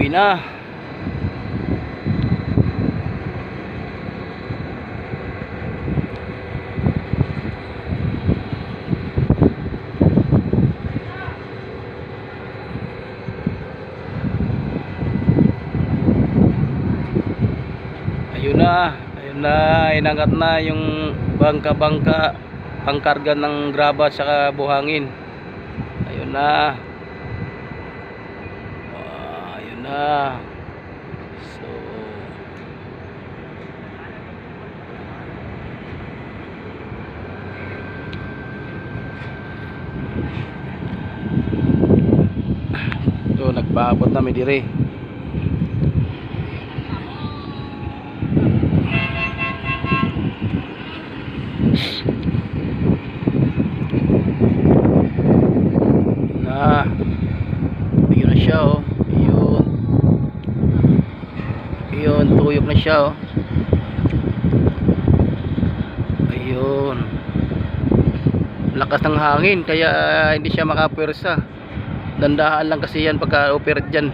Uwi na. Ayun na, inangat na yung bangka-bangka pangkarga ng graba at saka buhangin. Ayun na. Ayun na. So nagpaabot na mi dire. Ayun na siya, oh. Ayun, tuyok na siya, oh. Ayun, lakas ng hangin kaya hindi siya makapwersa. Dandahan lang kasi yan pagka operate dyan,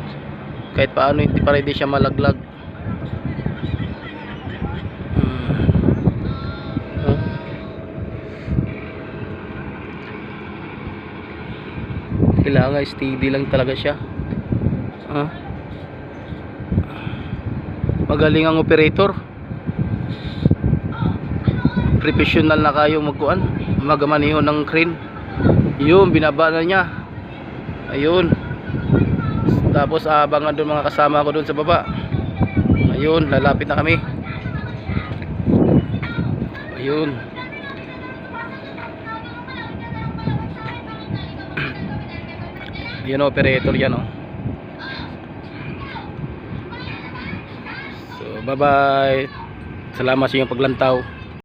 kahit paano hindi para hindi siya malaglag. Kailangan steady lang talaga siya. Magaling ang operator, professional na kayo magkuan, magmaniho ng crane. Yun, binaba na niya. Ayun, tapos abangan doon mga kasama ko doon sa baba. Ayun, lalapit na kami. Ayun, yun operator yan, oh. So bye bye, salamat sa inyong paglantaw.